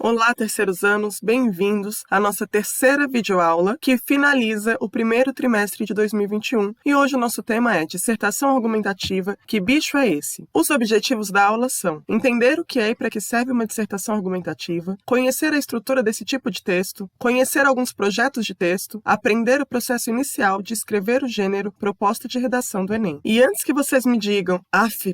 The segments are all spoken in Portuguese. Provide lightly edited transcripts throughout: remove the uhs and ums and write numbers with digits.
Olá, terceiros anos, bem-vindos à nossa terceira videoaula que finaliza o primeiro trimestre de 2021. E hoje o nosso tema é dissertação argumentativa, que bicho é esse? Os objetivos da aula são entender o que é e para que serve uma dissertação argumentativa, conhecer a estrutura desse tipo de texto, conhecer alguns projetos de texto, aprender o processo inicial de escrever o gênero proposta de redação do Enem. E antes que vocês me digam,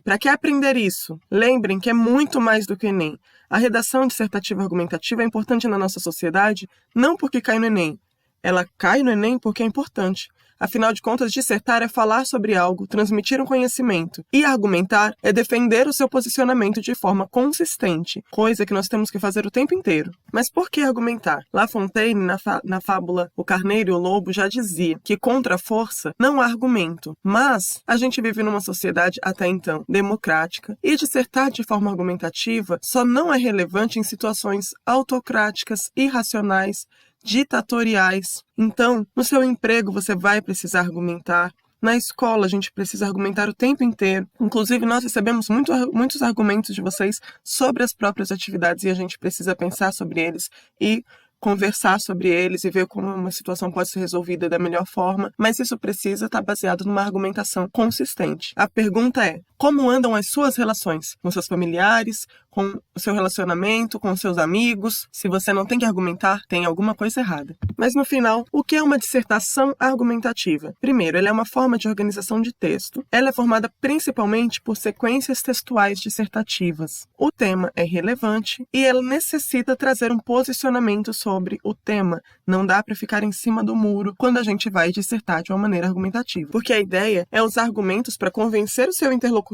para que aprender isso? Lembrem que é muito mais do que o Enem. A redação dissertativa argumentativa é importante na nossa sociedade não porque cai no Enem. Ela cai no Enem porque é importante. Afinal de contas, dissertar é falar sobre algo, transmitir um conhecimento. E argumentar é defender o seu posicionamento de forma consistente, coisa que nós temos que fazer o tempo inteiro. Mas por que argumentar? La Fontaine, na fábula O Carneiro e o Lobo, já dizia que contra a força não há argumento. Mas a gente vive numa sociedade até então democrática e dissertar de forma argumentativa só não é relevante em situações autocráticas, irracionais, ditatoriais. Então, no seu emprego você vai precisar argumentar. Na escola a gente precisa argumentar o tempo inteiro. Inclusive nós recebemos muitos argumentos de vocês sobre as próprias atividades e a gente precisa pensar sobre eles e conversar sobre eles e ver como uma situação pode ser resolvida da melhor forma, mas isso precisa estar baseado numa argumentação consistente. A pergunta é, como andam as suas relações com seus familiares, com o seu relacionamento, com seus amigos? Se você não tem que argumentar, tem alguma coisa errada. Mas no final, o que é uma dissertação argumentativa? Primeiro, ela é uma forma de organização de texto. Ela é formada principalmente por sequências textuais dissertativas. O tema é relevante e ela necessita trazer um posicionamento sobre o tema. Não dá para ficar em cima do muro quando a gente vai dissertar de uma maneira argumentativa. Porque a ideia é usar argumentos para convencer o seu interlocutor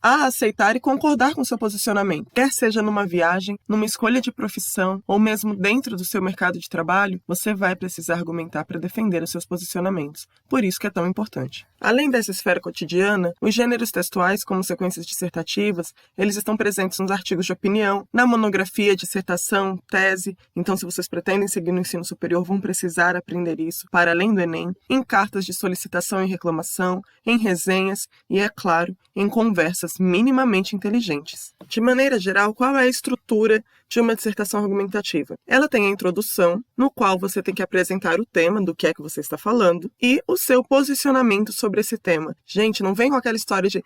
a aceitar e concordar com seu posicionamento. Quer seja numa viagem, numa escolha de profissão, ou mesmo dentro do seu mercado de trabalho, você vai precisar argumentar para defender os seus posicionamentos. Por isso que é tão importante. Além dessa esfera cotidiana, os gêneros textuais, como sequências dissertativas, eles estão presentes nos artigos de opinião, na monografia, dissertação, tese. Então, se vocês pretendem seguir no ensino superior, vão precisar aprender isso para além do Enem, em cartas de solicitação e reclamação, em resenhas e, é claro, em conversas minimamente inteligentes. De maneira geral, qual é a estrutura de uma dissertação argumentativa? Ela tem a introdução, no qual você tem que apresentar o tema, do que é que você está falando, e o seu posicionamento sobre esse tema. Gente, não vem com aquela história de,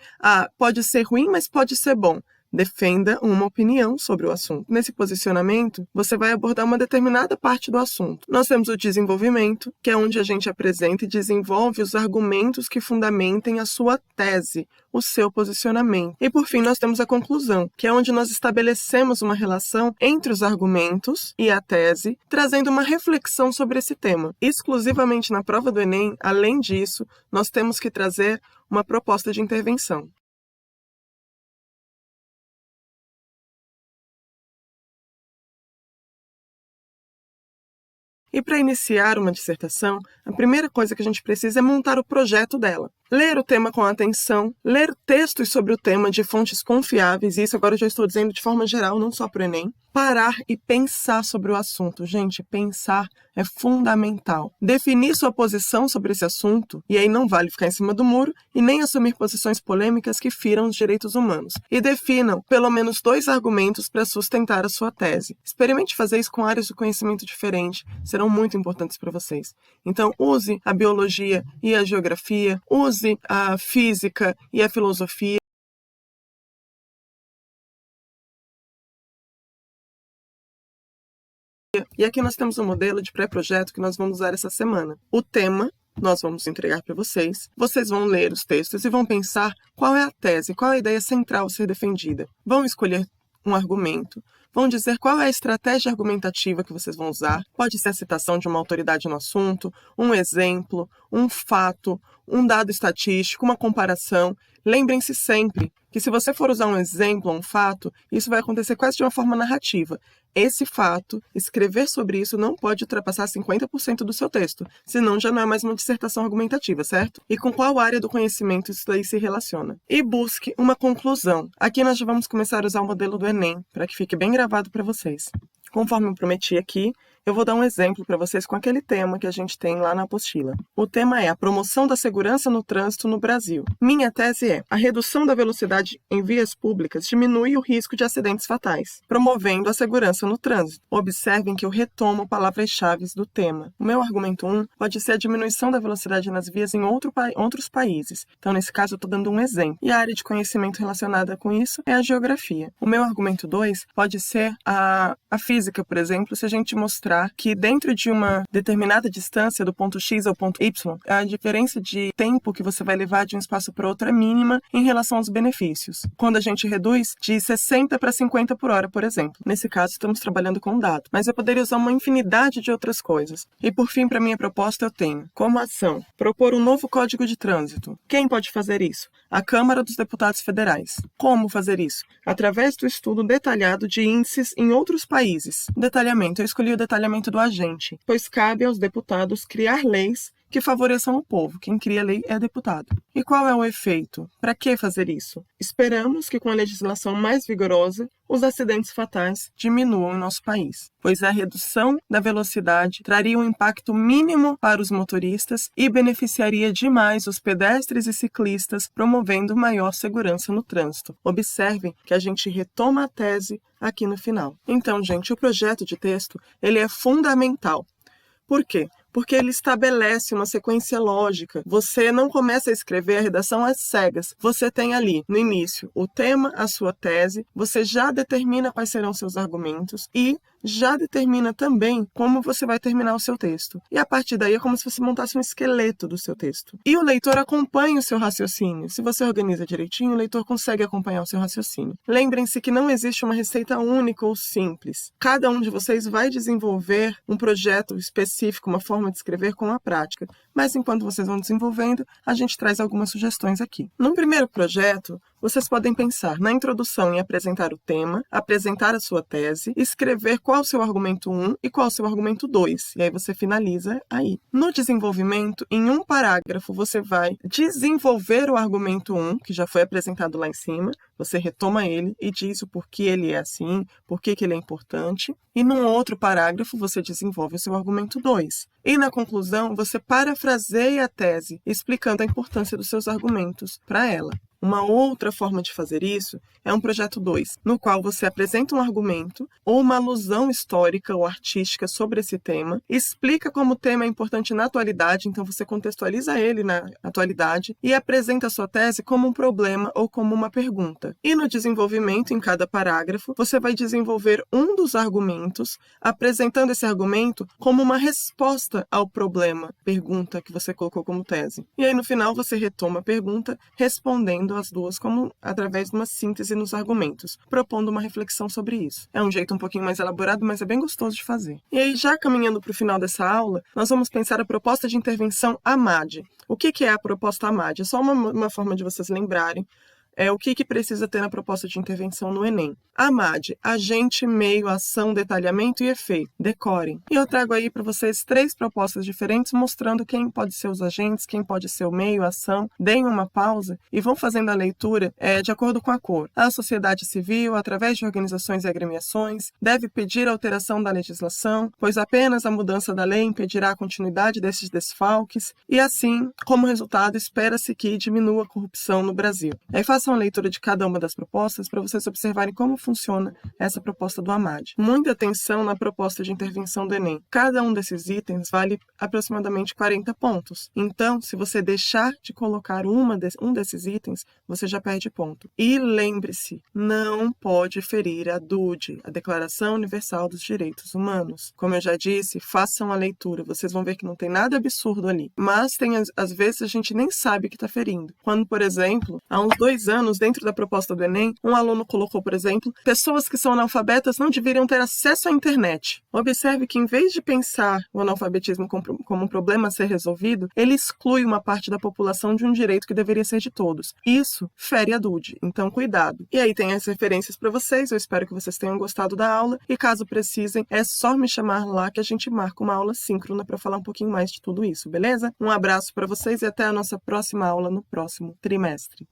pode ser ruim, mas pode ser bom. Defenda uma opinião sobre o assunto. Nesse posicionamento, você vai abordar uma determinada parte do assunto. Nós temos o desenvolvimento, que é onde a gente apresenta e desenvolve os argumentos que fundamentem a sua tese, o seu posicionamento. E por fim, nós temos a conclusão, que é onde nós estabelecemos uma relação entre os argumentos e a tese, trazendo uma reflexão sobre esse tema. Exclusivamente na prova do Enem, além disso, nós temos que trazer uma proposta de intervenção. E para iniciar uma dissertação, a primeira coisa que a gente precisa é montar o projeto dela. Ler o tema com atenção, ler textos sobre o tema de fontes confiáveis, e isso agora eu já estou dizendo de forma geral, não só para o Enem. Parar e pensar sobre o assunto. Gente, pensar é fundamental. Definir sua posição sobre esse assunto, e aí não vale ficar em cima do muro e nem assumir posições polêmicas que firam os direitos humanos. E definam pelo menos 2 argumentos para sustentar a sua tese. Experimente fazer isso com áreas de conhecimento diferentes, serão muito importantes para vocês. Então, use a biologia e a geografia, use a física e a filosofia. E aqui nós temos um modelo de pré-projeto que nós vamos usar essa semana. O tema nós vamos entregar para vocês. Vocês vão ler os textos e vão pensar qual é a tese, qual é a ideia central a ser defendida. Vão escolher um argumento, vão dizer qual é a estratégia argumentativa que vocês vão usar. Pode ser a citação de uma autoridade no assunto, um exemplo, um fato, um dado estatístico, uma comparação. Lembrem-se sempre que se você for usar um exemplo ou um fato, isso vai acontecer quase de uma forma narrativa. Esse fato, escrever sobre isso não pode ultrapassar 50% do seu texto, senão já não é mais uma dissertação argumentativa, certo? E com qual área do conhecimento isso daí se relaciona? E busque uma conclusão. Aqui nós já vamos começar a usar o modelo do Enem, para que fique bem gravado para vocês. Conforme eu prometi aqui, Eu vou dar um exemplo para vocês com aquele tema que a gente tem lá na apostila. O tema é a promoção da segurança no trânsito no Brasil. Minha tese é: a redução da velocidade em vias públicas diminui o risco de acidentes fatais, promovendo a segurança no trânsito. Observem que eu retomo palavras-chave do tema. O meu argumento 1 pode ser a diminuição da velocidade nas vias em outros países. Então, nesse caso, eu estou dando um exemplo. E a área de conhecimento relacionada com isso é a geografia. O meu argumento 2 pode ser a física, por exemplo, se a gente mostrar que dentro de uma determinada distância do ponto X ao ponto Y, a diferença de tempo que você vai levar de um espaço para outro é mínima em relação aos benefícios. Quando a gente reduz de 60 para 50 por hora, por exemplo. Nesse caso, estamos trabalhando com dado. Mas eu poderia usar uma infinidade de outras coisas. E por fim, para minha proposta, eu tenho como ação propor um novo Código de Trânsito. Quem pode fazer isso? A Câmara dos Deputados Federais. Como fazer isso? Através do estudo detalhado de índices em outros países. Detalhamento. Eu escolhi o detalhamento do agente, pois cabe aos deputados criar leis que favoreçam o povo. Quem cria a lei é deputado. E qual é o efeito? Para que fazer isso? Esperamos que com a legislação mais vigorosa, os acidentes fatais diminuam em nosso país, pois a redução da velocidade traria um impacto mínimo para os motoristas e beneficiaria demais os pedestres e ciclistas, promovendo maior segurança no trânsito. Observem que a gente retoma a tese aqui no final. Então, gente, o projeto de texto, ele é fundamental. Por quê? Porque ele estabelece uma sequência lógica. Você não começa a escrever a redação às cegas. Você tem ali, no início, o tema, a sua tese, você já determina quais serão seus argumentos e já determina também como você vai terminar o seu texto. E a partir daí é como se você montasse um esqueleto do seu texto. E o leitor acompanha o seu raciocínio. Se você organiza direitinho, o leitor consegue acompanhar o seu raciocínio. Lembrem-se que não existe uma receita única ou simples. Cada um de vocês vai desenvolver um projeto específico, uma forma de escrever com a prática. Mas enquanto vocês vão desenvolvendo, a gente traz algumas sugestões aqui. No primeiro projeto, vocês podem pensar na introdução em apresentar o tema, apresentar a sua tese, escrever qual o seu argumento 1 e qual o seu argumento 2. E aí você finaliza aí. No desenvolvimento, em um parágrafo, você vai desenvolver o argumento 1, que já foi apresentado lá em cima. Você retoma ele e diz o porquê ele é assim, por que ele é importante. E num outro parágrafo, você desenvolve o seu argumento 2. E na conclusão, você parafraseia a tese, explicando a importância dos seus argumentos para ela. Uma outra forma de fazer isso é um projeto 2, no qual você apresenta um argumento ou uma alusão histórica ou artística sobre esse tema, explica como o tema é importante na atualidade, então você contextualiza ele na atualidade e apresenta a sua tese como um problema ou como uma pergunta. E no desenvolvimento, em cada parágrafo, você vai desenvolver um dos argumentos, apresentando esse argumento como uma resposta ao problema, pergunta que você colocou como tese. E aí no final você retoma a pergunta, respondendo as duas como através de uma síntese nos argumentos, propondo uma reflexão sobre isso. É um jeito um pouquinho mais elaborado, mas é bem gostoso de fazer. E aí, já caminhando para o final dessa aula, nós vamos pensar a proposta de intervenção AMAD. O que é a proposta AMAD? É só uma forma de vocês lembrarem o que precisa ter na proposta de intervenção no Enem. AMAD, agente, meio, ação, detalhamento e efeito. Decorem. E eu trago aí para vocês 3 propostas diferentes, mostrando quem pode ser os agentes, quem pode ser o meio, a ação. Deem uma pausa e vão fazendo a leitura de acordo com a cor. A sociedade civil, através de organizações e agremiações, deve pedir a alteração da legislação, pois apenas a mudança da lei impedirá a continuidade desses desfalques e assim, como resultado, espera-se que diminua a corrupção no Brasil. Aí façam a leitura de cada uma das propostas para vocês observarem como funciona essa proposta do AMAD. Muita atenção na proposta de intervenção do Enem. Cada um desses itens vale aproximadamente 40 pontos. Então, se você deixar de colocar um desses itens, você já perde ponto. E lembre-se, não pode ferir a DUD, a Declaração Universal dos Direitos Humanos. Como eu já disse, façam a leitura. Vocês vão ver que não tem nada absurdo ali. Mas às vezes a gente nem sabe que está ferindo. Quando, por exemplo, há uns 2 anos, dentro da proposta do Enem, um aluno colocou, por exemplo, pessoas que são analfabetas não deveriam ter acesso à internet. Observe que, em vez de pensar o analfabetismo como um problema a ser resolvido, ele exclui uma parte da população de um direito que deveria ser de todos. Isso fere a DUD, então cuidado. E aí tem as referências para vocês, eu espero que vocês tenham gostado da aula, e caso precisem, é só me chamar lá que a gente marca uma aula síncrona para falar um pouquinho mais de tudo isso, beleza? Um abraço para vocês e até a nossa próxima aula no próximo trimestre.